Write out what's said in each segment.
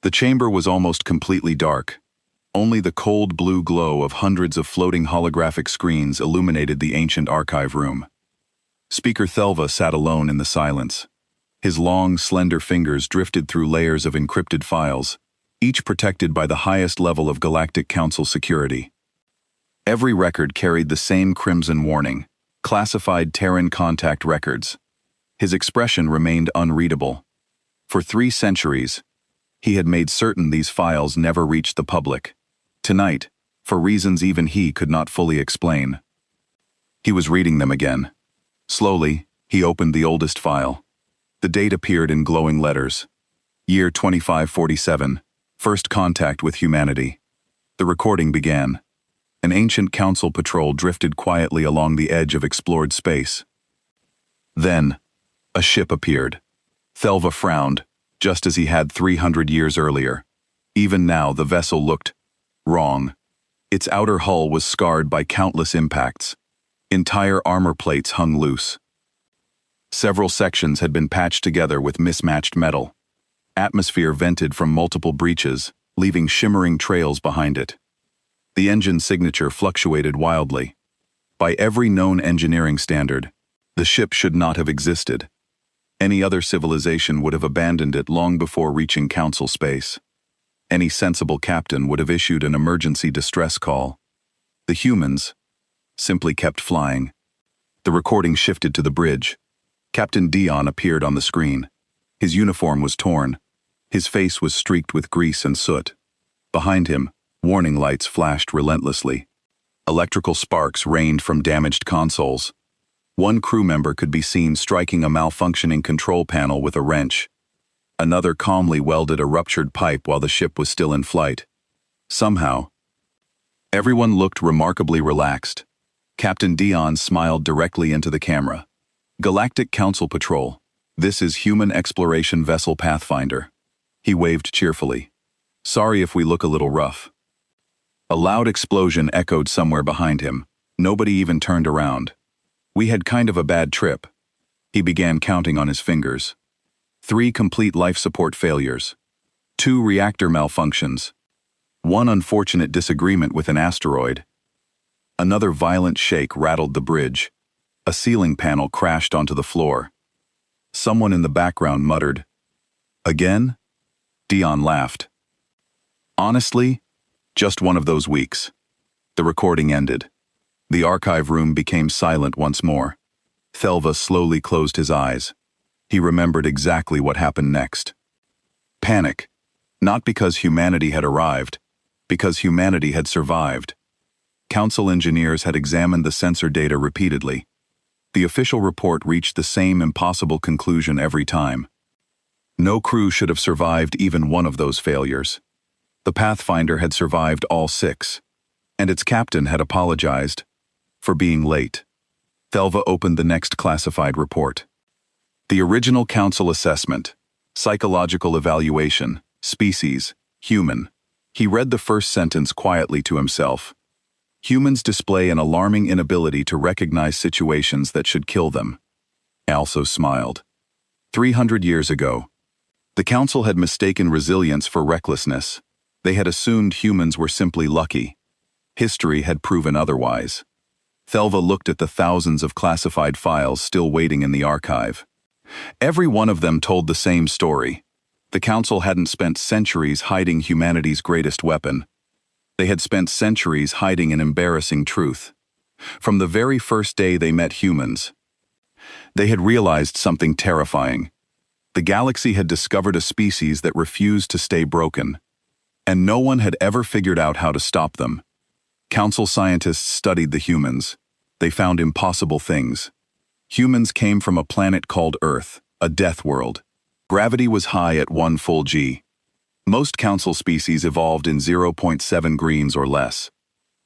The chamber was almost completely dark. Only the cold blue glow of hundreds of floating holographic screens illuminated the ancient archive room. Speaker Thelva sat alone in the silence. His long, slender fingers drifted through layers of encrypted files, each protected by the highest level of Galactic Council security. Every record carried the same crimson warning: classified Terran contact records. His expression remained unreadable. For 3 centuries, he had made certain these files never reached the public. Tonight, for reasons even he could not fully explain, he was reading them again. Slowly, he opened the oldest file. The date appeared in glowing letters. Year 2547, first contact with humanity. The recording began. An ancient council patrol drifted quietly along the edge of explored space. Then, a ship appeared. Thelva frowned, just as he had 300 years earlier. Even now, the vessel looked wrong. Its outer hull was scarred by countless impacts. Entire armor plates hung loose. Several sections had been patched together with mismatched metal. Atmosphere vented from multiple breaches, leaving shimmering trails behind it. The engine signature fluctuated wildly. By every known engineering standard, the ship should not have existed. Any other civilization would have abandoned it long before reaching Council space. Any sensible captain would have issued an emergency distress call. The humans simply kept flying. The recording shifted to the bridge. Captain Dion appeared on the screen. His uniform was torn. His face was streaked with grease and soot. Behind him, warning lights flashed relentlessly. Electrical sparks rained from damaged consoles. One crew member could be seen striking a malfunctioning control panel with a wrench. Another calmly welded a ruptured pipe while the ship was still in flight. Somehow, everyone looked remarkably relaxed. Captain Dion smiled directly into the camera. "Galactic Council Patrol, this is Human Exploration Vessel Pathfinder." He waved cheerfully. "Sorry if we look a little rough." A loud explosion echoed somewhere behind him. Nobody even turned around. "We had kind of a bad trip." He began counting on his fingers. 3 complete life support failures. 2 reactor malfunctions. 1 unfortunate disagreement with an asteroid. Another violent shake rattled the bridge. A ceiling panel crashed onto the floor. Someone in the background muttered, "Again?" Dion laughed. "Honestly, just one of those weeks." The recording ended. The archive room became silent once more. Thelva slowly closed his eyes. He remembered exactly what happened next. Panic. Not because humanity had arrived, because humanity had survived. Council engineers had examined the sensor data repeatedly. The official report reached the same impossible conclusion every time. No crew should have survived even one of those failures. The Pathfinder had survived all 6, and its captain had apologized for being late. Thelva opened the next classified report. The original Council assessment, psychological evaluation, species, human. He read the first sentence quietly to himself. Humans display an alarming inability to recognize situations that should kill them. Also smiled. 300 years ago, the Council had mistaken resilience for recklessness. They had assumed humans were simply lucky. History had proven otherwise. Thelva looked at the thousands of classified files still waiting in the archive. Every one of them told the same story. The Council hadn't spent centuries hiding humanity's greatest weapon. They had spent centuries hiding an embarrassing truth. From the very first day they met humans, they had realized something terrifying. The galaxy had discovered a species that refused to stay broken, and no one had ever figured out how to stop them. Council scientists studied the humans. They found impossible things. Humans came from a planet called Earth, a death world. Gravity was high at 1 full G. Most Council species evolved in 0.7 greens or less.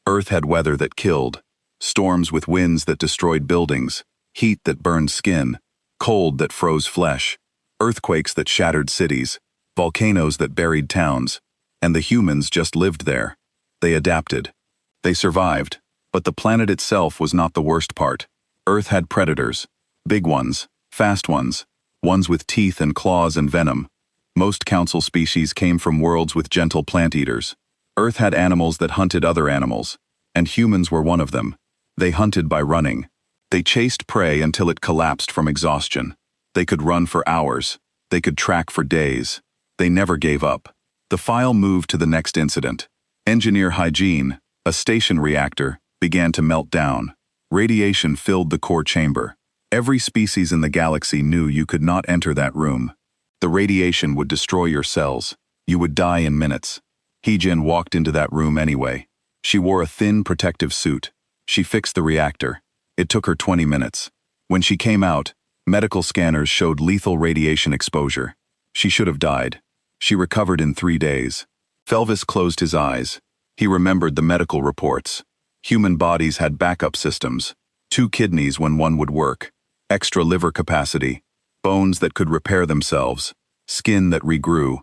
Earth had weather that killed, storms with winds that destroyed buildings, heat that burned skin, cold that froze flesh, earthquakes that shattered cities, volcanoes that buried towns, and the humans just lived there. They adapted. They survived, but the planet itself was not the worst part. Earth had predators, big ones, fast ones, ones with teeth and claws and venom. Most council species came from worlds with gentle plant eaters. Earth had animals that hunted other animals, and humans were one of them. They hunted by running. They chased prey until it collapsed from exhaustion. They could run for hours. They could track for days. They never gave up. The file moved to the next incident. Engineer hygiene, a station reactor, began to melt down. Radiation filled the core chamber. Every species in the galaxy knew you could not enter that room. The radiation would destroy your cells. You would die in minutes. Heejin walked into that room anyway. She wore a thin protective suit. She fixed the reactor. It took her 20 minutes. When she came out, medical scanners showed lethal radiation exposure. She should have died. She recovered in 3 days. Felvis closed his eyes. He remembered the medical reports. Human bodies had backup systems. 2 kidneys when one would work. Extra liver capacity. Bones that could repair themselves. Skin that regrew.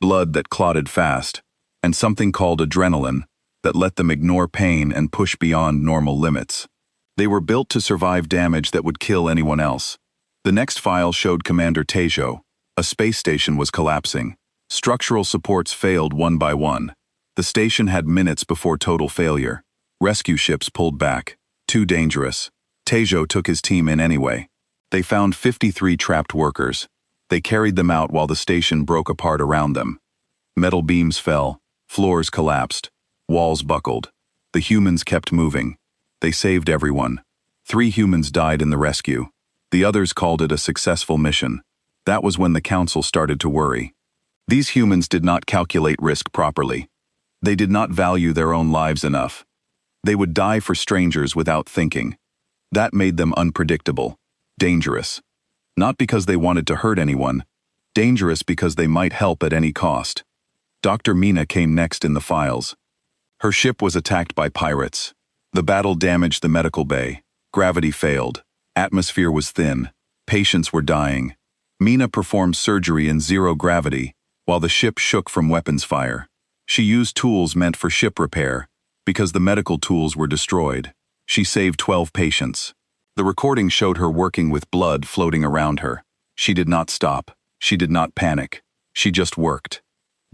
Blood that clotted fast. And something called adrenaline that let them ignore pain and push beyond normal limits. They were built to survive damage that would kill anyone else. The next file showed Commander Tejo. A space station was collapsing. Structural supports failed one by one. The station had minutes before total failure. Rescue ships pulled back. Too dangerous. Tejo took his team in anyway. They found 53 trapped workers. They carried them out while the station broke apart around them. Metal beams fell. Floors collapsed. Walls buckled. The humans kept moving. They saved everyone. 3 humans died in the rescue. The others called it a successful mission. That was when the council started to worry. These humans did not calculate risk properly. They did not value their own lives enough. They would die for strangers without thinking. That made them unpredictable, dangerous. Not because they wanted to hurt anyone, dangerous because they might help at any cost. Dr. Mina came next in the files. Her ship was attacked by pirates. The battle damaged the medical bay. Gravity failed. Atmosphere was thin. Patients were dying. Mina performed surgery in 0 gravity, while the ship shook from weapons fire. She used tools meant for ship repair, because the medical tools were destroyed. She saved 12 patients. The recording showed her working with blood floating around her. She did not stop. She did not panic. She just worked.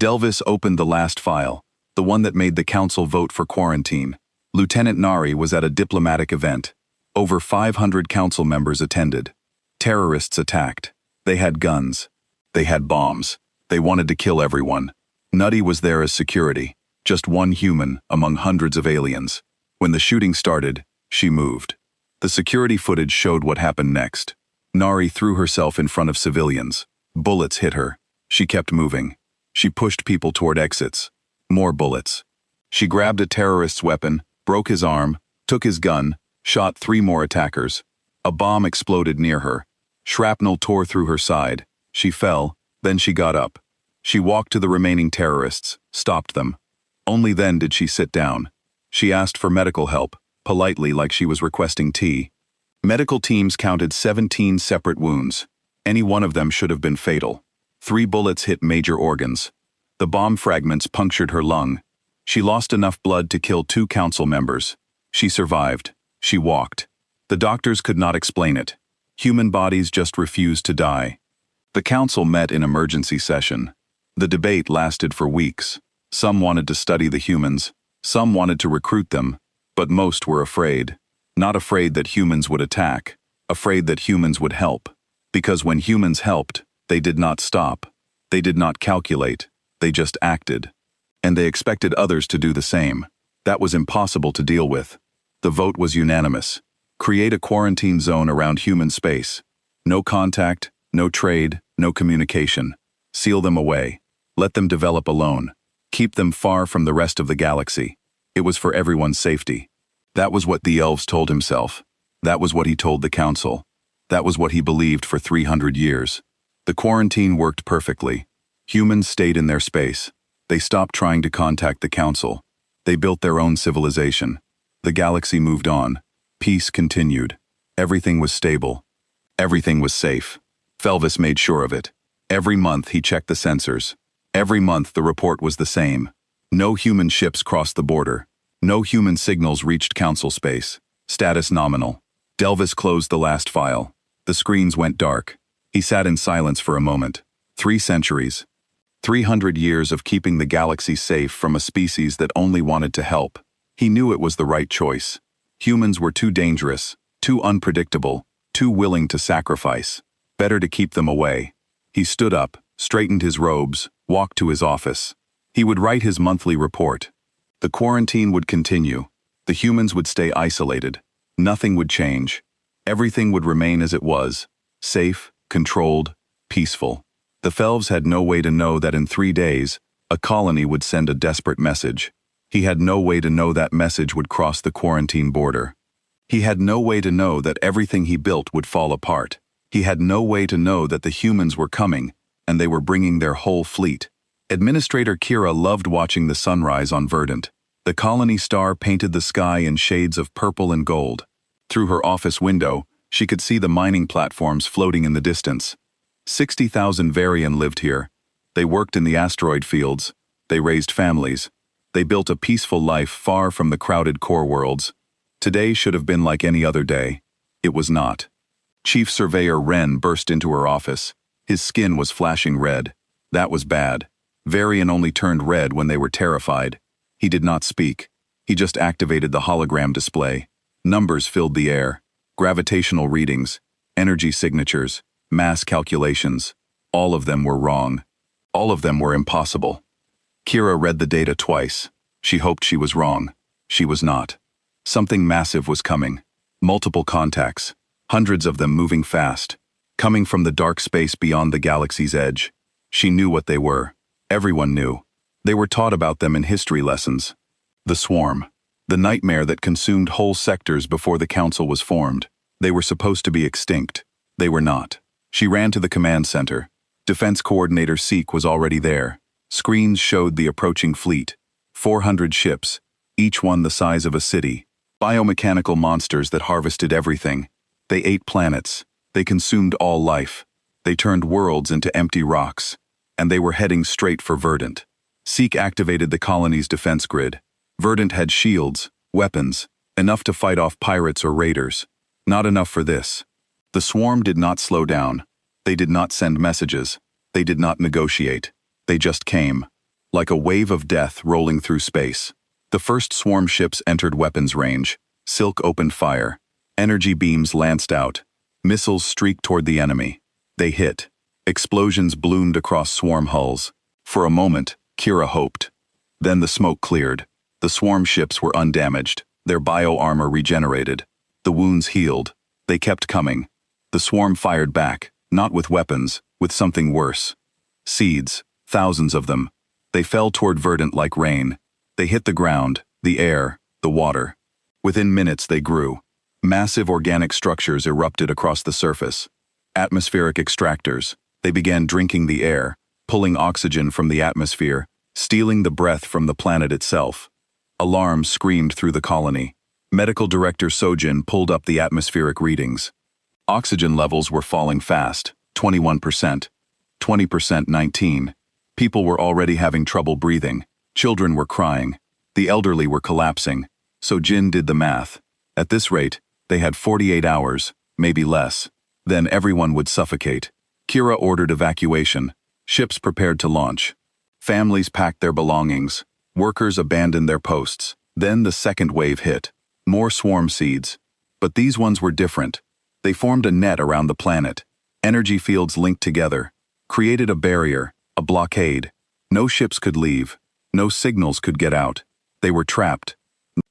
Delvis opened the last file, the one that made the council vote for quarantine. Lieutenant Nari was at a diplomatic event. Over 500 council members attended. Terrorists attacked. They had guns. They had bombs. They wanted to kill everyone. Nutty was there as security, just one human among hundreds of aliens. When the shooting started, she moved. The security footage showed what happened next. Nari threw herself in front of civilians. Bullets hit her. She kept moving. She pushed people toward exits. More bullets. She grabbed a terrorist's weapon, broke his arm, took his gun, shot 3 more attackers. A bomb exploded near her. Shrapnel tore through her side. She fell, then she got up. She walked to the remaining terrorists, stopped them. Only then did she sit down. She asked for medical help, politely like she was requesting tea. Medical teams counted 17 separate wounds. Any one of them should have been fatal. 3 bullets hit major organs. The bomb fragments punctured her lung. She lost enough blood to kill 2 council members. She survived. She walked. The doctors could not explain it. Human bodies just refused to die. The council met in emergency session. The debate lasted for weeks. Some wanted to study the humans. Some wanted to recruit them. But most were afraid. Not afraid that humans would attack. Afraid that humans would help. Because when humans helped, they did not stop. They did not calculate. They just acted. And they expected others to do the same. That was impossible to deal with. The vote was unanimous. Create a quarantine zone around human space. No contact, no trade, no communication. Seal them away. Let them develop alone. Keep them far from the rest of the galaxy. It was for everyone's safety. That was what the elves told himself. That was what he told the council. That was what he believed for 300 years. The quarantine worked perfectly. Humans stayed in their space. They stopped trying to contact the council. They built their own civilization. The galaxy moved on. Peace continued. Everything was stable. Everything was safe. Felvis made sure of it. Every month he checked the sensors. Every month the report was the same. No human ships crossed the border. No human signals reached council space. Status nominal. Delvis closed the last file. The screens went dark. He sat in silence for a moment. 3 centuries. 300 years of keeping the galaxy safe from a species that only wanted to help. He knew it was the right choice. Humans were too dangerous, too unpredictable, too willing to sacrifice. Better to keep them away. He stood up, straightened his robes, walked to his office. He would write his monthly report. The quarantine would continue. The humans would stay isolated. Nothing would change. Everything would remain as it was, safe, controlled, peaceful. The Felves had no way to know that in 3 days, a colony would send a desperate message. He had no way to know that message would cross the quarantine border. He had no way to know that everything he built would fall apart. He had no way to know that the humans were coming, and they were bringing their whole fleet. Administrator Kira loved watching the sunrise on Verdant. The colony star painted the sky in shades of purple and gold. Through her office window, she could see the mining platforms floating in the distance. 60,000 Varian lived here. They worked in the asteroid fields. They raised families. They built a peaceful life far from the crowded core worlds. Today should have been like any other day. It was not. Chief Surveyor Wren burst into her office. His skin was flashing red. That was bad. Varian only turned red when they were terrified. He did not speak. He just activated the hologram display. Numbers filled the air. Gravitational readings, energy signatures, mass calculations. All of them were wrong. All of them were impossible. Kira read the data twice. She hoped she was wrong. She was not. Something massive was coming. Multiple contacts. Hundreds of them moving fast. Coming from the dark space beyond the galaxy's edge. She knew what they were. Everyone knew. They were taught about them in history lessons. The swarm. The nightmare that consumed whole sectors before the council was formed. They were supposed to be extinct. They were not. She ran to the command center. Defense Coordinator Seek was already there. Screens showed the approaching fleet. 400 ships, each one the size of a city. Biomechanical monsters that harvested everything. They ate planets. They consumed all life. They turned worlds into empty rocks. And they were heading straight for Verdant. Seek activated the colony's defense grid. Verdant had shields, weapons, enough to fight off pirates or raiders. Not enough for this. The swarm did not slow down. They did not send messages. They did not negotiate. They just came. Like a wave of death rolling through space. The first swarm ships entered weapons range. Silk opened fire. Energy beams lanced out. Missiles streaked toward the enemy. They hit. Explosions bloomed across swarm hulls. For a moment, Kira hoped. Then the smoke cleared. The swarm ships were undamaged. Their bio-armor regenerated. The wounds healed. They kept coming. The swarm fired back, not with weapons, with something worse. Seeds, thousands of them. They fell toward Verdant like rain. They hit the ground, the air, the water. Within minutes they grew. Massive organic structures erupted across the surface. Atmospheric extractors. They began drinking the air, pulling oxygen from the atmosphere, stealing the breath from the planet itself. Alarms screamed through the colony. Medical Director Sojin pulled up the atmospheric readings. Oxygen levels were falling fast, 21%, 20%, 19%. People were already having trouble breathing. Children were crying. The elderly were collapsing. Sojin did the math. At this rate, they had 48 hours, maybe less. Then everyone would suffocate. Kira ordered evacuation. Ships prepared to launch. Families packed their belongings. Workers abandoned their posts. Then the second wave hit. More swarm seeds. But these ones were different. They formed a net around the planet. Energy fields linked together. Created a barrier, a blockade. No ships could leave. No signals could get out. They were trapped.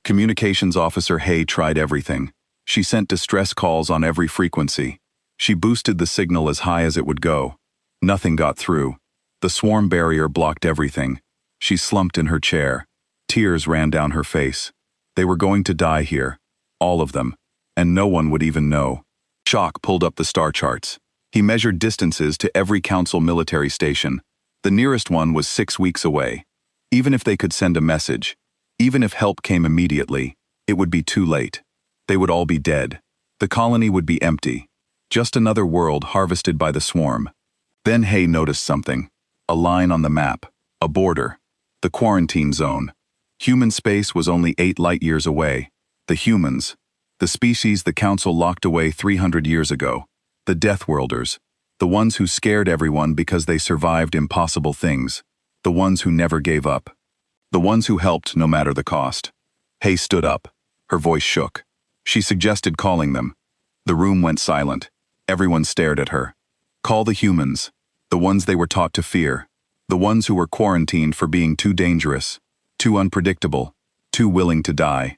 Communications Officer Hay tried everything. She sent distress calls on every frequency. She boosted the signal as high as it would go. Nothing got through. The swarm barrier blocked everything. She slumped in her chair. Tears ran down her face. They were going to die here. All of them. And no one would even know. Shock pulled up the star charts. He measured distances to every council military station. The nearest one was 6 weeks away. Even if they could send a message, even if help came immediately, it would be too late. They would all be dead. The colony would be empty. Just another world harvested by the swarm. Then Hay noticed something. A line on the map. A border. The quarantine zone. Human space was only 8 light-years away. The humans. The species the council locked away 300 years ago. The Death Worlders. The ones who scared everyone because they survived impossible things. The ones who never gave up. The ones who helped no matter the cost. Hay stood up. Her voice shook. She suggested calling them. The room went silent. Everyone stared at her. Call the humans. The ones they were taught to fear. The ones who were quarantined for being too dangerous, too unpredictable, too willing to die.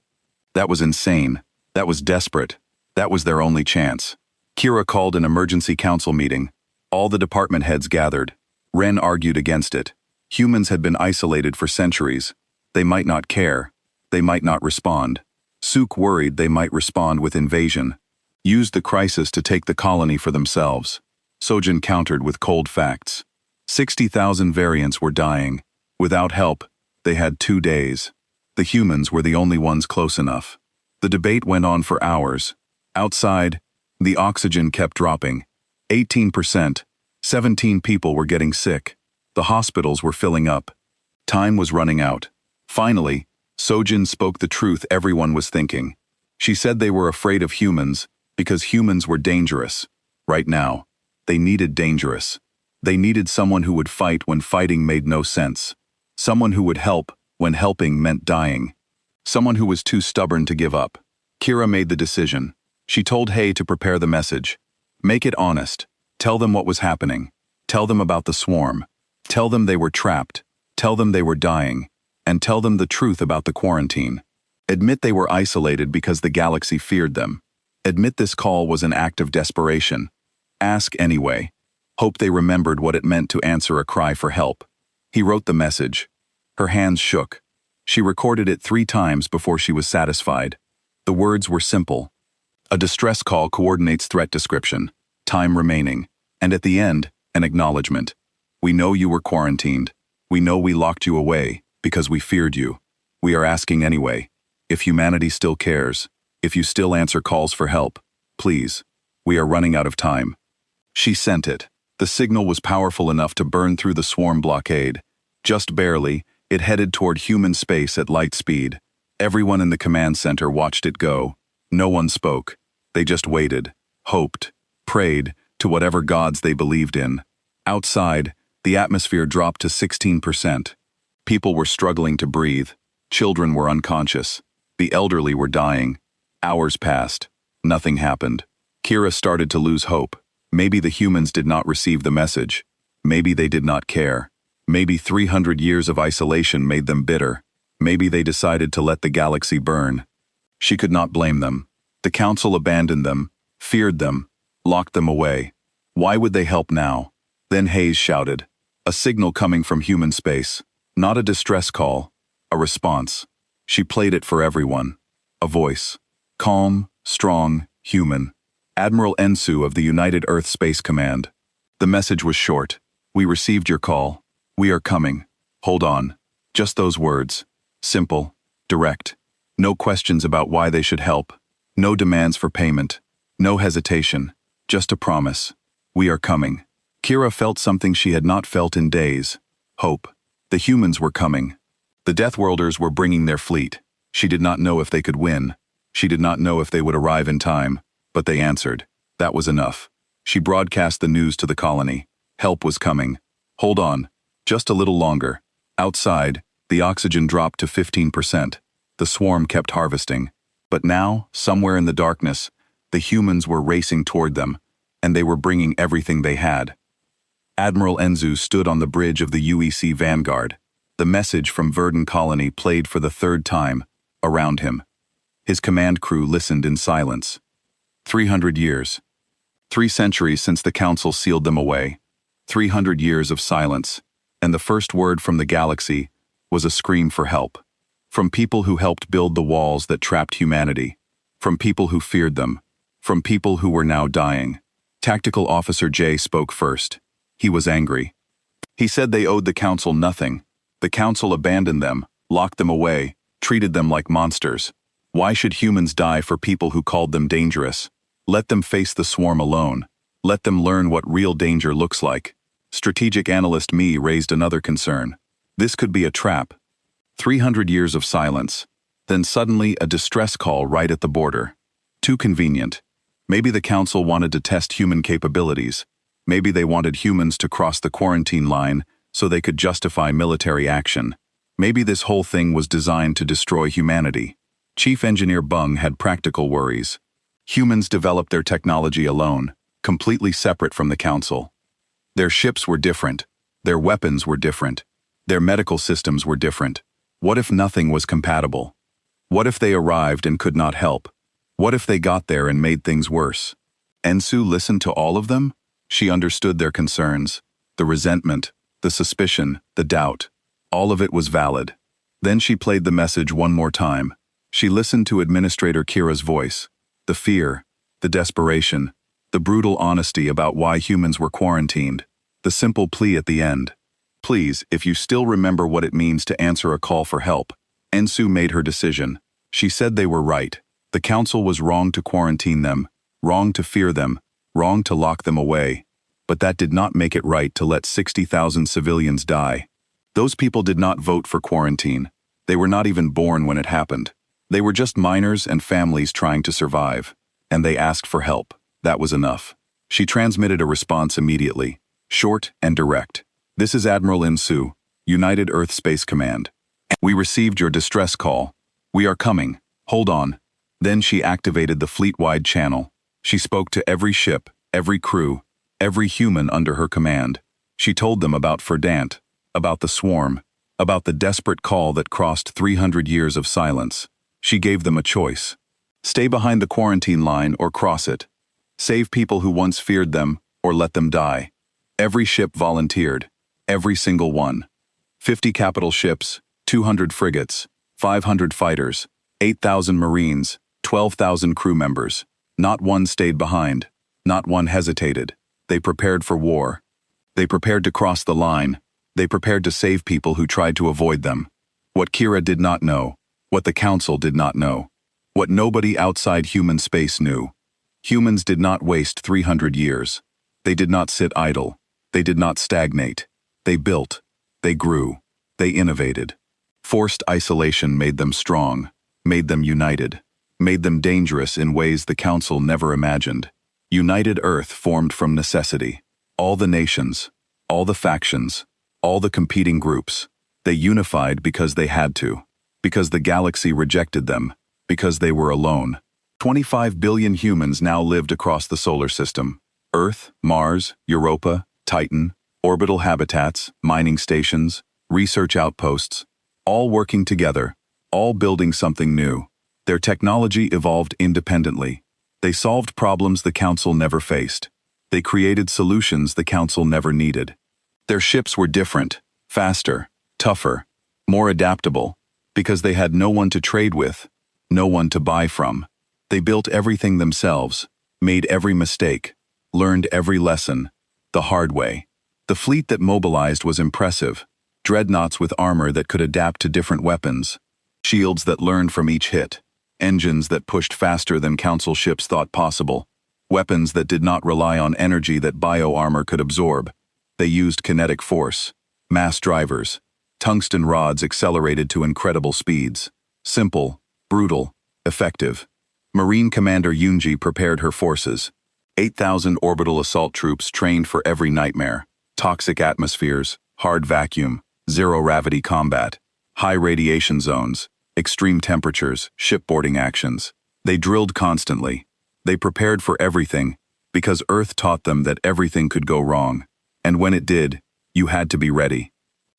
That was insane. That was desperate. That was their only chance. Kira called an emergency council meeting. All the department heads gathered. Ren argued against it. Humans had been isolated for centuries. They might not care. They might not respond. Suk worried they might respond with invasion. Used the crisis to take the colony for themselves. Sojin countered with cold facts. 60,000 variants were dying. Without help, they had 2 days. The humans were the only ones close enough. The debate went on for hours. Outside, the oxygen kept dropping. 18%. 17 people were getting sick. The hospitals were filling up. Time was running out. Finally, Sojin spoke the truth everyone was thinking. She said they were afraid of humans because humans were dangerous. Right now, they needed dangerous. They needed someone who would fight when fighting made no sense. Someone who would help when helping meant dying. Someone who was too stubborn to give up. Kira made the decision. She told Hay to prepare the message. Make it honest. Tell them what was happening. Tell them about the swarm. Tell them they were trapped. Tell them they were dying. And tell them the truth about the quarantine. Admit they were isolated because the galaxy feared them. Admit this call was an act of desperation. Ask anyway. Hope they remembered what it meant to answer a cry for help. He wrote the message. Her hands shook. She recorded it 3 times before she was satisfied. The words were simple. A distress call coordinates threat description, time remaining, and at the end, an acknowledgement. We know you were quarantined. We know we locked you away because we feared you. We are asking anyway. If humanity still cares, if you still answer calls for help, please. We are running out of time. She sent it. The signal was powerful enough to burn through the swarm blockade. Just barely, it headed toward human space at light speed. Everyone in the command center watched it go. No one spoke. They just waited, hoped, prayed to whatever gods they believed in. Outside, the atmosphere dropped to 16%. People were struggling to breathe. Children were unconscious. The elderly were dying. Hours passed. Nothing happened. Kira started to lose hope. Maybe the humans did not receive the message. Maybe they did not care. Maybe 300 years of isolation made them bitter. Maybe they decided to let the galaxy burn. She could not blame them. The council abandoned them, feared them, locked them away. Why would they help now? Then Hayes shouted. A signal coming from human space. Not a distress call. A response. She played it for everyone. A voice. Calm, strong, human. Admiral Ensu of the United Earth Space Command. The message was short. We received your call. We are coming. Hold on. Just those words. Simple. Direct. No questions about why they should help. No demands for payment. No hesitation. Just a promise. We are coming. Kira felt something she had not felt in days. Hope. The humans were coming. The Deathworlders were bringing their fleet. She did not know if they could win. She did not know if they would arrive in time. But they answered. That was enough. She broadcast the news to the colony. Help was coming. Hold on. Just a little longer. Outside, the oxygen dropped to 15%. The swarm kept harvesting. But now, somewhere in the darkness, the humans were racing toward them, and they were bringing everything they had. Admiral Enzu stood on the bridge of the UEC Vanguard. The message from Verdun Colony played for the 3rd time, around him. His command crew listened in silence. 300 years. 3 centuries since the Council sealed them away. 300 years of silence. And the first word from the galaxy was a scream for help. From people who helped build the walls that trapped humanity. From people who feared them. From people who were now dying. Tactical Officer J spoke first. He was angry. He said they owed the Council nothing. The Council abandoned them, locked them away, treated them like monsters. Why should humans die for people who called them dangerous? Let them face the swarm alone. Let them learn what real danger looks like. Strategic analyst Me raised another concern. This could be a trap. 300 years of silence. Then suddenly a distress call right at the border. Too convenient. Maybe the Council wanted to test human capabilities. Maybe they wanted humans to cross the quarantine line so they could justify military action. Maybe this whole thing was designed to destroy humanity. Chief Engineer Bung had practical worries. Humans developed their technology alone, completely separate from the Council. Their ships were different. Their weapons were different. Their medical systems were different. What if nothing was compatible? What if they arrived and could not help? What if they got there and made things worse? Ensu listened to all of them. She understood their concerns, the resentment, the suspicion, the doubt. All of it was valid. Then she played the message one more time. She listened to Administrator Kira's voice, the fear, the desperation, the brutal honesty about why humans were quarantined, the simple plea at the end. Please, if you still remember what it means to answer a call for help. Ensu made her decision. She said they were right. The Council was wrong to quarantine them, wrong to fear them, wrong to lock them away. But that did not make it right to let 60,000 civilians die. Those people did not vote for quarantine. They were not even born when it happened. They were just miners and families trying to survive. And they asked for help. That was enough. She transmitted a response immediately, short and direct. This is Admiral Ensu, United Earth Space Command. We received your distress call. We are coming. Hold on. Then she activated the fleet-wide channel. She spoke to every ship, every crew, every human under her command. She told them about Verdant, about the swarm, about the desperate call that crossed 300 years of silence. She gave them a choice. Stay behind the quarantine line or cross it. Save people who once feared them or let them die. Every ship volunteered. Every single one. 50 capital ships, 200 frigates, 500 fighters, 8,000 Marines, 12,000 crew members. Not one stayed behind. Not one hesitated. They prepared for war. They prepared to cross the line. They prepared to save people who tried to avoid them. What Kira did not know, what the Council did not know, what nobody outside human space knew. Humans did not waste 300 years. They did not sit idle. They did not stagnate. They built. They grew. They innovated. Forced isolation made them strong, made them united, made them dangerous in ways the Council never imagined. United Earth formed from necessity. All the nations, all the factions, all the competing groups. They unified because they had to, because the galaxy rejected them, because they were alone. 25 billion humans now lived across the solar system. Earth, Mars, Europa, Titan, orbital habitats, mining stations, research outposts, all working together, all building something new. Their technology evolved independently. They solved problems the Council never faced. They created solutions the Council never needed. Their ships were different, faster, tougher, more adaptable, because they had no one to trade with, no one to buy from. They built everything themselves, made every mistake, learned every lesson, the hard way. The fleet that mobilized was impressive. Dreadnoughts with armor that could adapt to different weapons, shields that learned from each hit, engines that pushed faster than Council ships thought possible, weapons that did not rely on energy that bio-armor could absorb. They used kinetic force, mass drivers, tungsten rods accelerated to incredible speeds. Simple, brutal, effective. Marine Commander Yunji prepared her forces. 8,000 orbital assault troops trained for every nightmare. Toxic atmospheres, hard vacuum, zero-gravity combat, high radiation zones, extreme temperatures, shipboarding actions. They drilled constantly. They prepared for everything, because Earth taught them that everything could go wrong. And when it did, you had to be ready.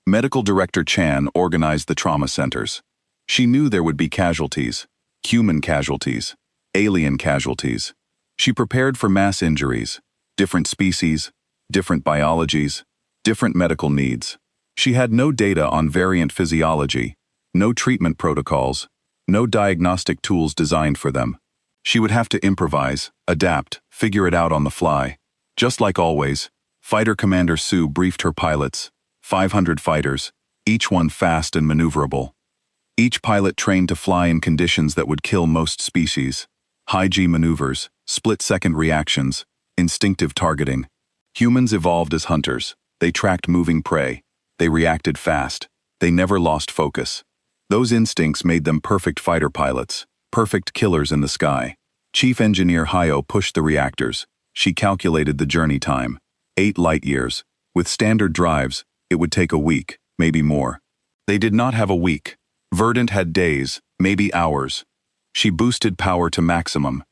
Medical Director Chan organized the trauma centers. She knew there would be casualties, human casualties, alien casualties. She prepared for mass injuries, different species, different biologies, different medical needs. She had no data on variant physiology, no treatment protocols, no diagnostic tools designed for them. She would have to improvise, adapt, figure it out on the fly. Just like always, Fighter Commander Su briefed her pilots, 500 fighters, each one fast and maneuverable. Each pilot trained to fly in conditions that would kill most species. High-G maneuvers, split-second reactions, instinctive targeting. Humans evolved as hunters. They tracked moving prey. They reacted fast. They never lost focus. Those instincts made them perfect fighter pilots, perfect killers in the sky. Chief Engineer Hayo pushed the reactors. She calculated the journey time. 8 light years. With standard drives, it would take a week, maybe more. They did not have a week. Verdant had days, maybe hours. She boosted power to maximum.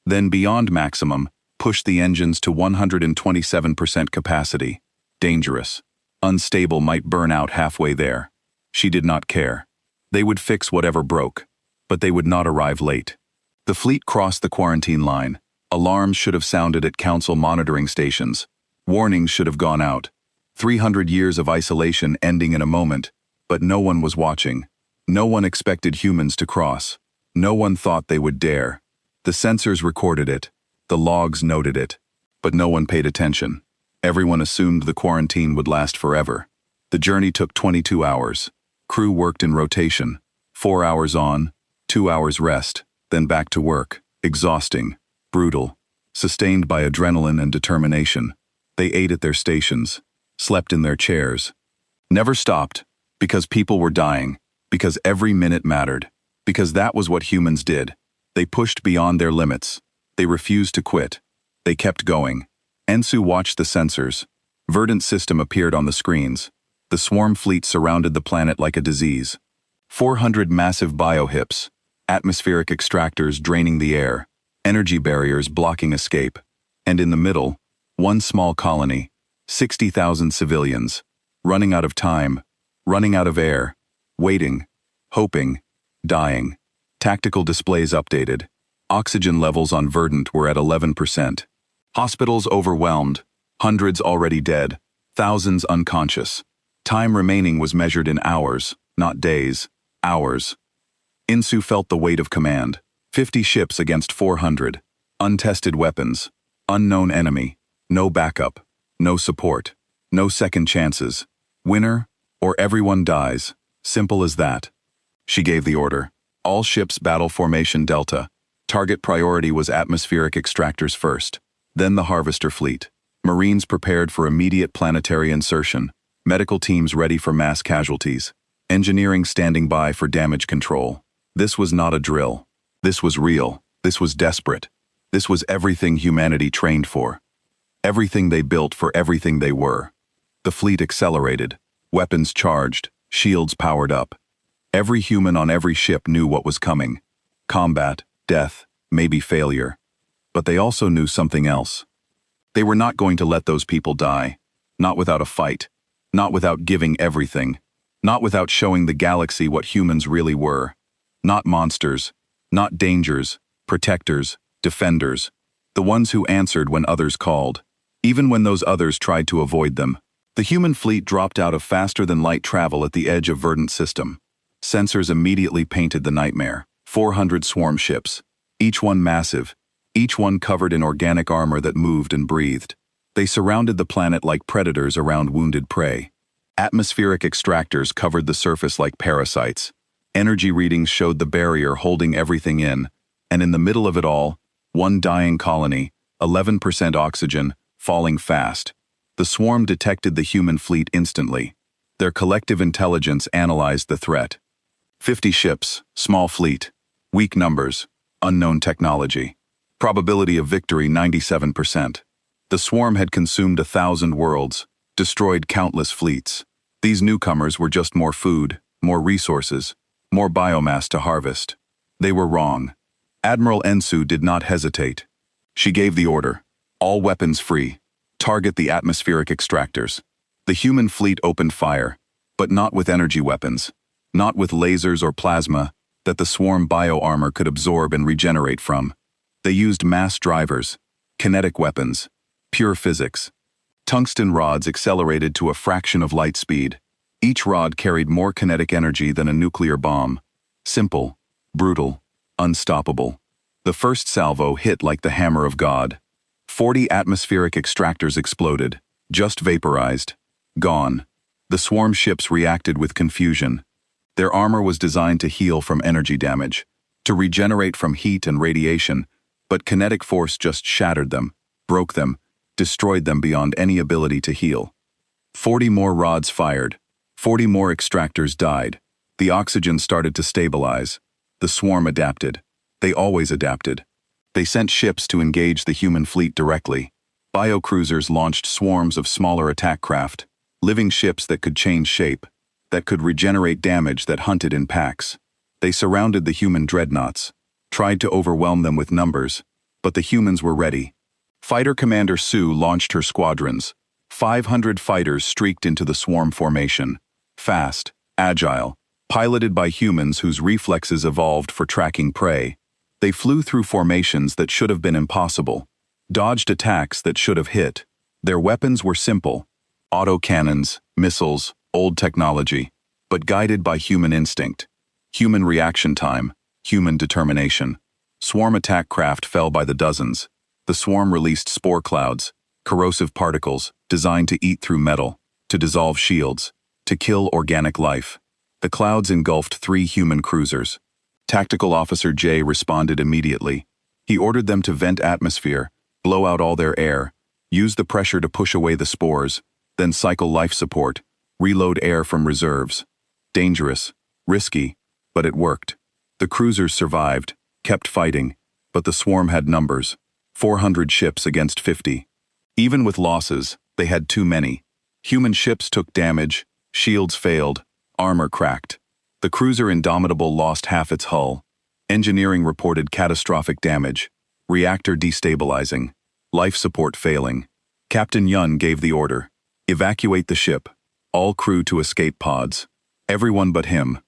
Then beyond maximum, pushed the engines to 127% capacity. Dangerous. Unstable, might burn out halfway there. She did not care. They would fix whatever broke, but they would not arrive late. The fleet crossed the quarantine line. Alarms should have sounded at council monitoring stations. Warnings should have gone out. 300 years of isolation ending in a moment, but no one was watching. No one expected humans to cross. No one thought they would dare. The sensors recorded it. The logs noted it. But no one paid attention. Everyone assumed the quarantine would last forever. The journey took 22 hours. Crew worked in rotation. 4 hours on, 2 hours rest, then back to work. Exhausting, brutal, sustained by adrenaline and determination. They ate at their stations, slept in their chairs. Never stopped, because people were dying, because every minute mattered, because that was what humans did. They pushed beyond their limits. They refused to quit. They kept going. Ensu watched the sensors. Verdant's system appeared on the screens. The swarm fleet surrounded the planet like a disease. 400 massive biohips, atmospheric extractors draining the air, energy barriers blocking escape. And in the middle, one small colony, 60,000 civilians, running out of time, running out of air, waiting, hoping, dying. Tactical displays updated. Oxygen levels on Verdant were at 11%. Hospitals overwhelmed, hundreds already dead, thousands unconscious. Time remaining was measured in hours, not days, hours. Insu felt the weight of command. 50 ships against 400. Untested weapons. Unknown enemy. No backup. No support. No second chances. Winner, or everyone dies. Simple as that. She gave the order. All ships battle formation Delta. Target priority was atmospheric extractors first. Then the harvester fleet. Marines prepared for immediate planetary insertion. Medical teams ready for mass casualties. Engineering standing by for damage control. This was not a drill. This was real. This was desperate. This was everything humanity trained for. Everything they built for everything they were. The fleet accelerated. Weapons charged. Shields powered up. Every human on every ship knew what was coming. Combat, death, maybe failure. But they also knew something else. They were not going to let those people die. Not without a fight. Not without giving everything. Not without showing the galaxy what humans really were. Not monsters. Not dangers. Protectors. Defenders. The ones who answered when others called. Even when those others tried to avoid them. The human fleet dropped out of faster-than-light travel at the edge of Verdant's system. Sensors immediately painted the nightmare. 400 swarm ships. Each one massive. Each one covered in organic armor that moved and breathed. They surrounded the planet like predators around wounded prey. Atmospheric extractors covered the surface like parasites. Energy readings showed the barrier holding everything in. And in the middle of it all, one dying colony, 11% oxygen, falling fast. The swarm detected the human fleet instantly. Their collective intelligence analyzed the threat. 50 ships, small fleet, weak numbers, unknown technology. Probability of victory 97%. The swarm had consumed 1,000 worlds, destroyed countless fleets. These newcomers were just more food, more resources, more biomass to harvest. They were wrong. Admiral Ensu did not hesitate. She gave the order. All weapons free. Target the atmospheric extractors. The human fleet opened fire, but not with energy weapons. Not with lasers or plasma that the swarm bio-armor could absorb and regenerate from. They used mass drivers, kinetic weapons, pure physics. Tungsten rods accelerated to a fraction of light speed. Each rod carried more kinetic energy than a nuclear bomb. Simple, brutal, unstoppable. The first salvo hit like the hammer of God. 40 atmospheric extractors exploded, just vaporized. Gone. The swarm ships reacted with confusion. Their armor was designed to heal from energy damage, to regenerate from heat and radiation, but kinetic force just shattered them, broke them, destroyed them beyond any ability to heal. 40 more rods fired. 40 more extractors died. The oxygen started to stabilize. The swarm adapted. They always adapted. They sent ships to engage the human fleet directly. Biocruisers launched swarms of smaller attack craft, living ships that could change shape, that could regenerate damage that hunted in packs. They surrounded the human dreadnoughts, tried to overwhelm them with numbers, but the humans were ready. Fighter Commander Sue launched her squadrons. 500 fighters streaked into the swarm formation, fast, agile, piloted by humans whose reflexes evolved for tracking prey. They flew through formations that should have been impossible, dodged attacks that should have hit. Their weapons were simple: autocannons, missiles, old technology, but guided by human instinct, human reaction time, human determination. Swarm attack craft fell by the dozens. The swarm released spore clouds, corrosive particles designed to eat through metal, to dissolve shields, to kill organic life. The clouds engulfed 3 human cruisers. Tactical Officer J responded immediately. He ordered them to vent atmosphere, blow out all their air, use the pressure to push away the spores, then cycle life support, reload air from reserves. Dangerous, risky, but it worked. The cruisers survived, kept fighting, but the swarm had numbers: 400 ships against 50. Even with losses, they had too many. Human ships took damage, shields failed, armor cracked. The cruiser Indomitable lost half its hull. Engineering reported catastrophic damage, reactor destabilizing, life support failing. Captain Yun gave the order: evacuate the ship, all crew to escape pods. Everyone but him.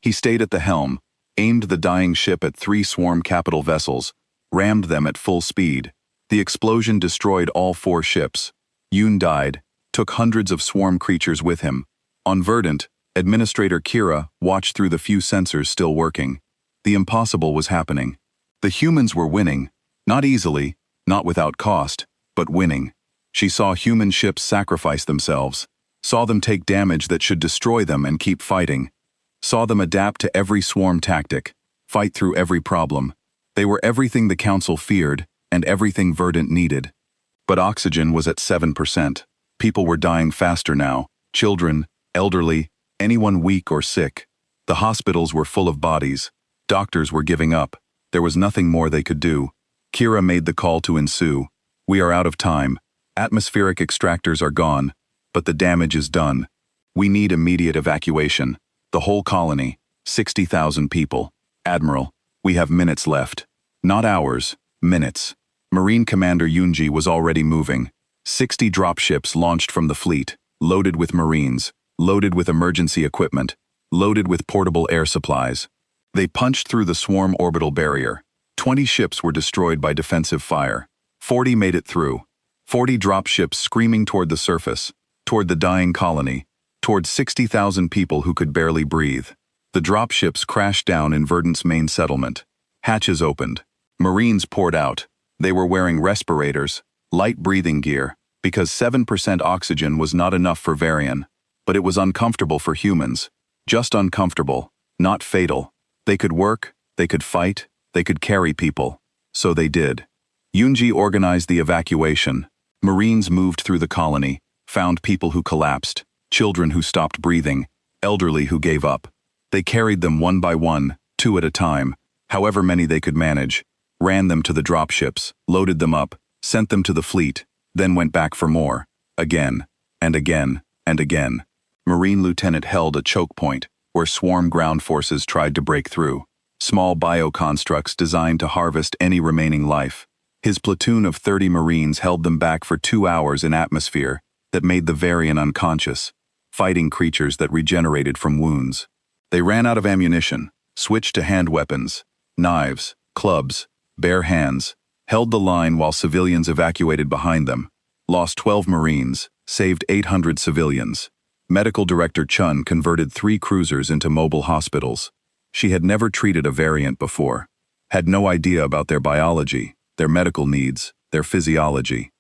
He stayed at the helm, aimed the dying ship at 3 swarm capital vessels, rammed them at full speed. The explosion destroyed all 4 ships. Yoon died, took hundreds of swarm creatures with him. On Verdant, Administrator Kira watched through the few sensors still working. The impossible was happening. The humans were winning, not easily, not without cost, but winning. She saw human ships sacrifice themselves, saw them take damage that should destroy them and keep fighting, saw them adapt to every swarm tactic, fight through every problem. They were everything the Council feared, and everything Verdant needed. But oxygen was at 7%. People were dying faster now: children, elderly, anyone weak or sick. The hospitals were full of bodies. Doctors were giving up. There was nothing more they could do. Kira made the call to Insoo. We are out of time. Atmospheric extractors are gone, but the damage is done. We need immediate evacuation. The whole colony, 60,000 people. Admiral, we have minutes left. Not hours, minutes. Marine Commander Yoonji was already moving. 60 dropships launched from the fleet, loaded with Marines, loaded with emergency equipment, loaded with portable air supplies. They punched through the swarm orbital barrier. 20 ships were destroyed by defensive fire. 40 made it through. 40 dropships screaming toward the surface, toward the dying colony, toward 60,000 people who could barely breathe. The dropships crashed down in Verdant's main settlement. Hatches opened. Marines poured out. They were wearing respirators, light breathing gear, because 7% oxygen was not enough for Varian. But it was uncomfortable for humans. Just uncomfortable, not fatal. They could work, they could fight, they could carry people. So they did. Yoonji organized the evacuation. Marines moved through the colony, found people who collapsed, children who stopped breathing, elderly who gave up. They carried them one by one, 2 at a time, however many they could manage, ran them to the dropships, loaded them up, sent them to the fleet, then went back for more, again, and again, and again. Marine Lieutenant held a choke point, where swarm ground forces tried to break through. Small bioconstructs designed to harvest any remaining life. His platoon of 30 Marines held them back for 2 hours in atmosphere that made the Varian unconscious, fighting creatures that regenerated from wounds. They ran out of ammunition, switched to hand weapons, knives, clubs, bare hands, held the line while civilians evacuated behind them, lost 12 Marines, saved 800 civilians. Medical Director Chun converted 3 cruisers into mobile hospitals. She had never treated a variant before, had no idea about their biology, their medical needs, their physiology.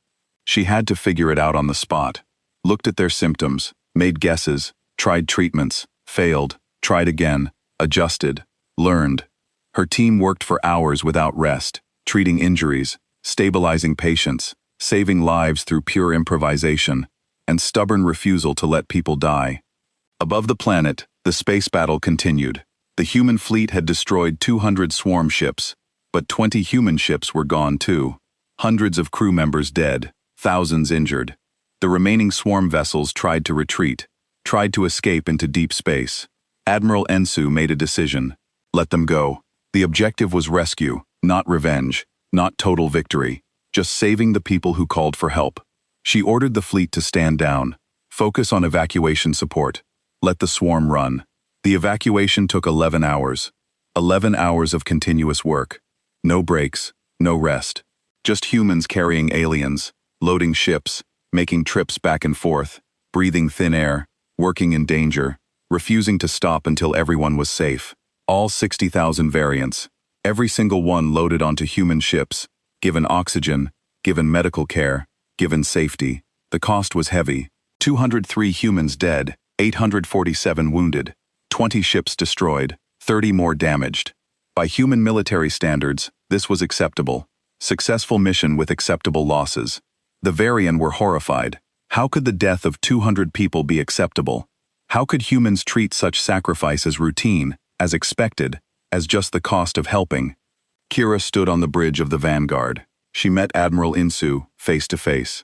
She had to figure it out on the spot, looked at their symptoms, made guesses, tried treatments, failed, tried again, adjusted, learned. Her team worked for hours without rest, treating injuries, stabilizing patients, saving lives through pure improvisation, and stubborn refusal to let people die. Above the planet, the space battle continued. The human fleet had destroyed 200 swarm ships, but 20 human ships were gone too. Hundreds of crew members dead. thousands injured. The remaining swarm vessels tried to retreat, tried to escape into deep space. Admiral Ensu made a decision. Let them go. The objective was rescue, not revenge, not total victory, just saving the people who called for help. She ordered the fleet to stand down, focus on evacuation support, let the swarm run. The evacuation took 11 hours. 11 hours of continuous work. No breaks, no rest. Just humans carrying aliens, loading ships, making trips back and forth, breathing thin air, working in danger, refusing to stop until everyone was safe. All 60,000 variants, every single one loaded onto human ships, given oxygen, given medical care, given safety. The cost was heavy. 203 humans dead, 847 wounded, 20 ships destroyed, 30 more damaged. By human military standards, this was acceptable. Successful mission with acceptable losses. The Varian were horrified. How could the death of 200 people be acceptable? How could humans treat such sacrifice as routine, as expected, as just the cost of helping? Kira stood on the bridge of the Vanguard. She met Admiral Insu face to face.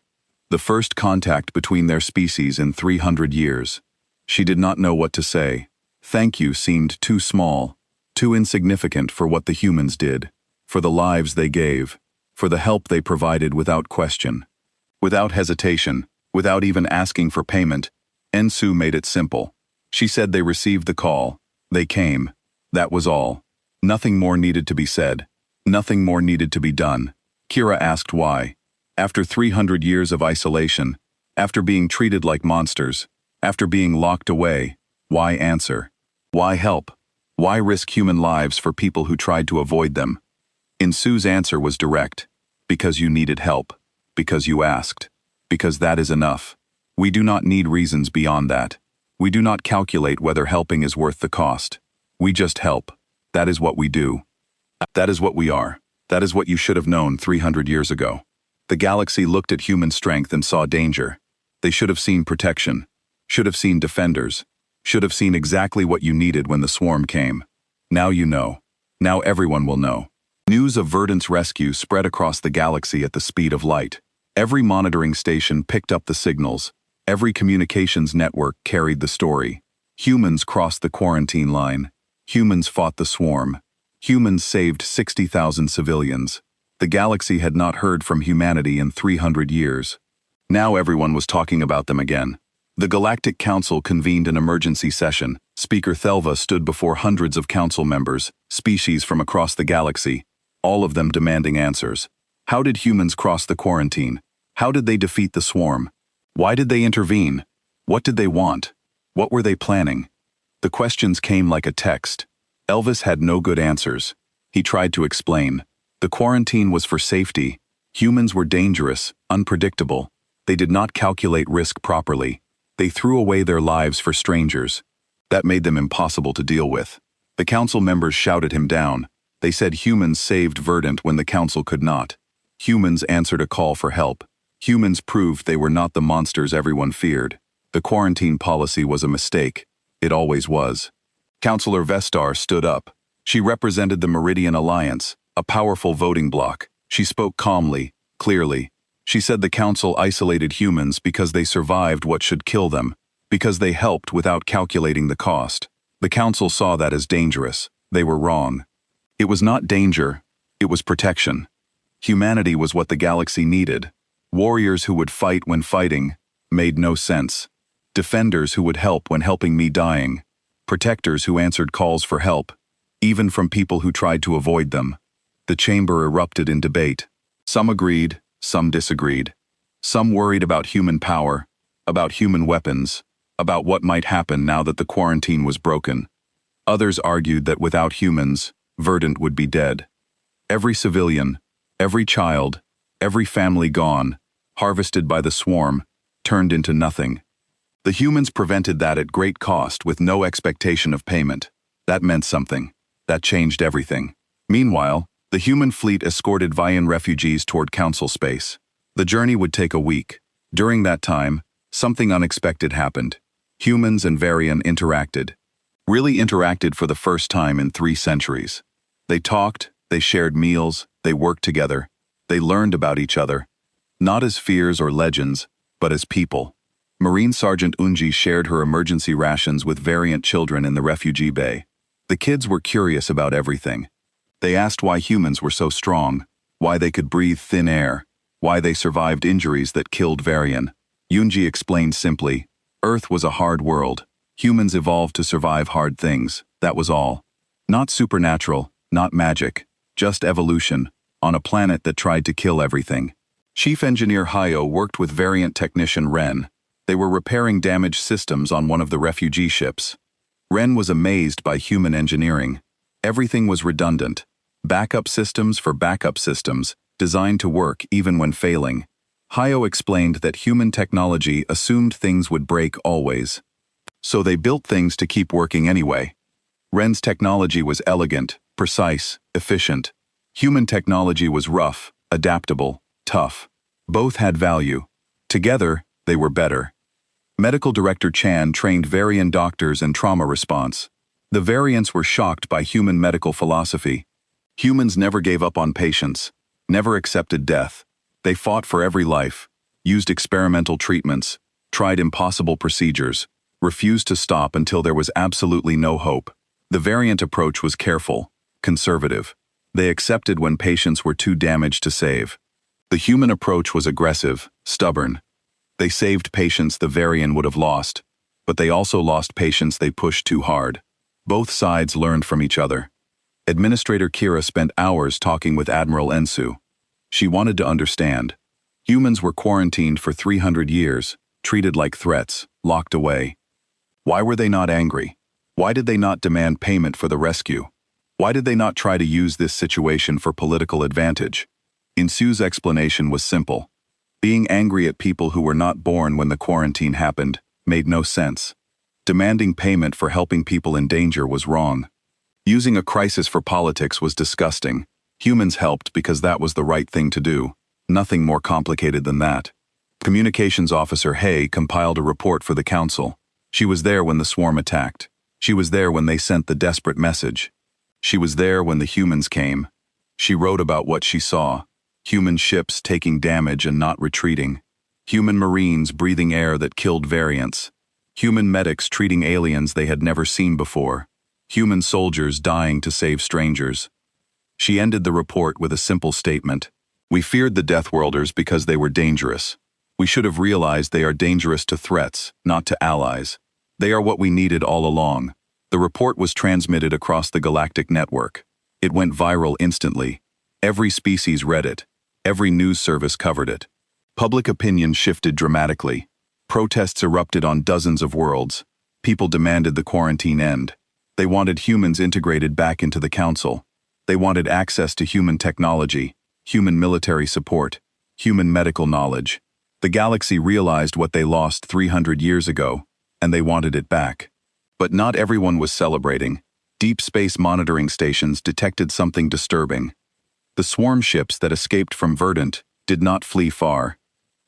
The first contact between their species in 300 years. She did not know what to say. Thank you seemed too small, too insignificant for what the humans did, for the lives they gave, for the help they provided without question. Without hesitation, without even asking for payment, Ensu made it simple. She said they received the call. They came. That was all. Nothing more needed to be said. Nothing more needed to be done. Kira asked why. After 300 years of isolation, after being treated like monsters, after being locked away, why answer? Why help? Why risk human lives for people who tried to avoid them? Insu's answer was direct. Because you needed help. Because you asked. Because that is enough. We do not need reasons beyond that. We do not calculate whether helping is worth the cost. We just help. That is what we do. That is what we are. That is what you should have known 300 years ago. The galaxy looked at human strength and saw danger. They should have seen protection. Should have seen defenders. Should have seen exactly what you needed when the swarm came. Now you know. Now everyone will know. News of Verdant's rescue spread across the galaxy at the speed of light. Every monitoring station picked up the signals. Every communications network carried the story. Humans crossed the quarantine line. Humans fought the swarm. Humans saved 60,000 civilians. The galaxy had not heard from humanity in 300 years. Now everyone was talking about them again. The Galactic Council convened an emergency session. Speaker Thelva stood before hundreds of council members, species from across the galaxy, all of them demanding answers. How did humans cross the quarantine? How did they defeat the swarm? Why did they intervene? What did they want? What were they planning? The questions came like a text. Elvis had no good answers. He tried to explain. The quarantine was for safety. Humans were dangerous, unpredictable. They did not calculate risk properly. They threw away their lives for strangers. That made them impossible to deal with. The council members shouted him down. They said humans saved Verdant when the council could not. Humans answered a call for help. Humans proved they were not the monsters everyone feared. The quarantine policy was a mistake. It always was. Councillor Vestar stood up. She represented the Meridian Alliance, a powerful voting bloc. She spoke calmly, clearly. She said the council isolated humans because they survived what should kill them, because they helped without calculating the cost. The council saw that as dangerous. They were wrong. It was not danger, it was protection. Humanity was what the galaxy needed. Warriors who would fight when fighting made no sense. Defenders who would help when helping me dying. Protectors who answered calls for help, even from people who tried to avoid them. The chamber erupted in debate. Some agreed, some disagreed. Some worried about human power, about human weapons, about what might happen now that the quarantine was broken. Others argued that without humans, Verdant would be dead. Every civilian, every child, every family gone, harvested by the swarm, turned into nothing. The humans prevented that at great cost with no expectation of payment. That meant something. That changed everything. Meanwhile, the human fleet escorted Vian refugees toward council space. The journey would take a week. During that time, something unexpected happened. Humans and Varian interacted. Really interacted for the first time in 3 centuries. They talked, they shared meals, they worked together. They learned about each other. Not as fears or legends, but as people. Marine Sergeant Unji shared her emergency rations with variant children in the refugee bay. The kids were curious about everything. They asked why humans were so strong, why they could breathe thin air, why they survived injuries that killed variant. Unji explained simply, Earth was a hard world. Humans evolved to survive hard things, that was all. Not supernatural, not magic, just evolution, on a planet that tried to kill everything. Chief Engineer Hayo worked with variant technician Ren. They were repairing damaged systems on one of the refugee ships. Ren was amazed by human engineering. Everything was redundant. Backup systems for backup systems, designed to work even when failing. Hayo explained that human technology assumed things would break always. So they built things to keep working anyway. Ren's technology was elegant, precise, efficient. Human technology was rough, adaptable, tough. Both had value. Together, they were better. Medical Director Chan trained variant doctors in trauma response. The variants were shocked by human medical philosophy. Humans never gave up on patients, never accepted death. They fought for every life, used experimental treatments, tried impossible procedures, refused to stop until there was absolutely no hope. The variant approach was careful, conservative. They accepted when patients were too damaged to save. The human approach was aggressive, stubborn. They saved patients the variant would have lost, but they also lost patients they pushed too hard. Both sides learned from each other. Administrator Kira spent hours talking with Admiral Ensu. She wanted to understand. Humans were quarantined for 300 years, treated like threats, locked away. Why were they not angry? Why did they not demand payment for the rescue? Why did they not try to use this situation for political advantage? Ensu's explanation was simple. Being angry at people who were not born when the quarantine happened made no sense. Demanding payment for helping people in danger was wrong. Using a crisis for politics was disgusting. Humans helped because that was the right thing to do. Nothing more complicated than that. Communications Officer Hay compiled a report for the council. She was there when the swarm attacked. She was there when they sent the desperate message. She was there when the humans came. She wrote about what she saw. Human ships taking damage and not retreating. Human marines breathing air that killed variants. Human medics treating aliens they had never seen before. Human soldiers dying to save strangers. She ended the report with a simple statement. We feared the Deathworlders because they were dangerous. We should have realized they are dangerous to threats, not to allies. They are what we needed all along. The report was transmitted across the galactic network. It went viral instantly. Every species read it. Every news service covered it. Public opinion shifted dramatically. Protests erupted on dozens of worlds. People demanded the quarantine end. They wanted humans integrated back into the council. They wanted access to human technology, human military support, human medical knowledge. The galaxy realized what they lost 300 years ago, and they wanted it back. But not everyone was celebrating. Deep space monitoring stations detected something disturbing. The swarm ships that escaped from Verdant did not flee far.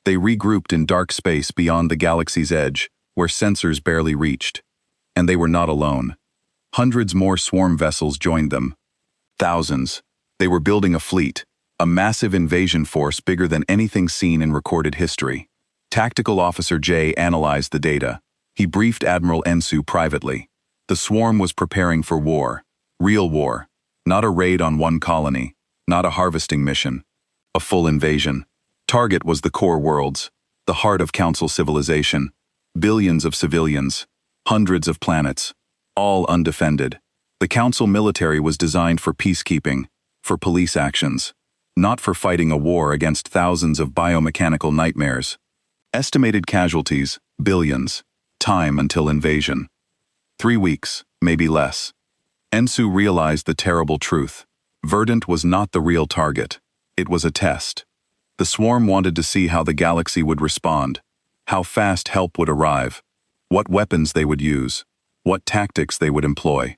They regrouped in dark space beyond the galaxy's edge, where sensors barely reached. And they were not alone. Hundreds more swarm vessels joined them. Thousands. They were building a fleet, a massive invasion force bigger than anything seen in recorded history. Tactical Officer Jay analyzed the data. He briefed Admiral Ensu privately. The swarm was preparing for war. Real war. Not a raid on one colony. Not a harvesting mission. A full invasion. Target was the core worlds, the heart of Council civilization. Billions of civilians. Hundreds of planets. All undefended. The Council military was designed for peacekeeping, for police actions, not for fighting a war against thousands of biomechanical nightmares. Estimated casualties, billions. Time until invasion. 3 weeks, maybe less. Ensu realized the terrible truth. Verdant was not the real target. It was a test. The swarm wanted to see how the galaxy would respond, how fast help would arrive, what weapons they would use, what tactics they would employ.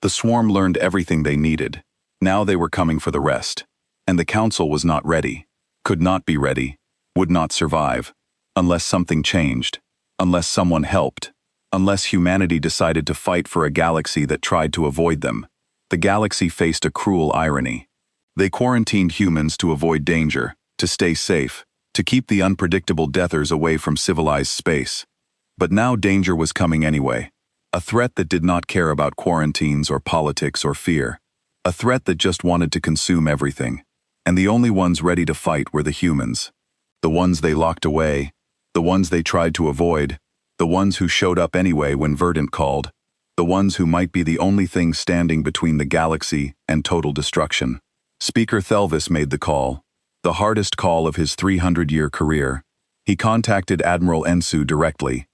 The swarm learned everything they needed. Now they were coming for the rest. And the council was not ready, could not be ready, would not survive, unless something changed, unless someone helped, unless humanity decided to fight for a galaxy that tried to avoid them. The galaxy faced a cruel irony. They quarantined humans to avoid danger, to stay safe, to keep the unpredictable deathers away from civilized space. But now danger was coming anyway. A threat that did not care about quarantines or politics or fear. A threat that just wanted to consume everything. And the only ones ready to fight were the humans. The ones they locked away, the ones they tried to avoid, the ones who showed up anyway when Verdant called, the ones who might be the only thing standing between the galaxy and total destruction. Speaker Thelvis made the call, the hardest call of his 300-year career. He contacted Admiral Ensu directly.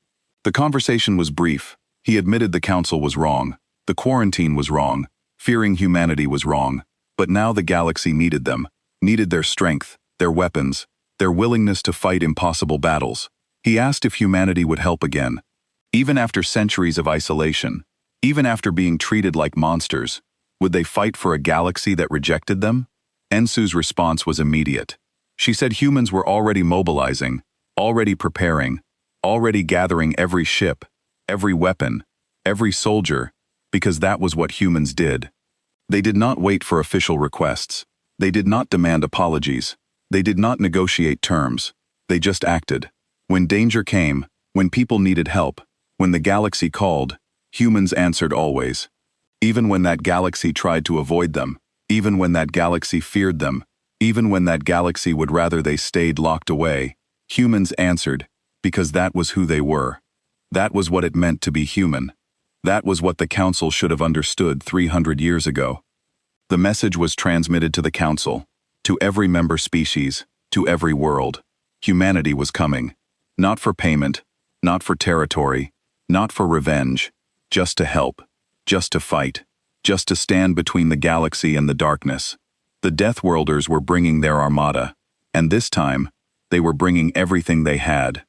The conversation was brief. He admitted the council was wrong, the quarantine was wrong, fearing humanity was wrong, but now the galaxy needed them, needed their strength, their weapons, their willingness to fight impossible battles. He asked if humanity would help again. Even after centuries of isolation, even after being treated like monsters, would they fight for a galaxy that rejected them? Ensu's response was immediate. She said humans were already mobilizing, already preparing, already gathering every ship, every weapon, every soldier, because that was what humans did. They did not wait for official requests. They did not demand apologies. They did not negotiate terms. They just acted. When danger came, when people needed help, when the galaxy called, humans answered always. Even when that galaxy tried to avoid them, even when that galaxy feared them, even when that galaxy would rather they stayed locked away, humans answered, because that was who they were. That was what it meant to be human. That was what the Council should have understood 300 years ago. The message was transmitted to the Council, to every member species, to every world. Humanity was coming. Not for payment, not for territory, not for revenge, just to help, just to fight, just to stand between the galaxy and the darkness. The Death Worlders were bringing their armada, and this time, they were bringing everything they had.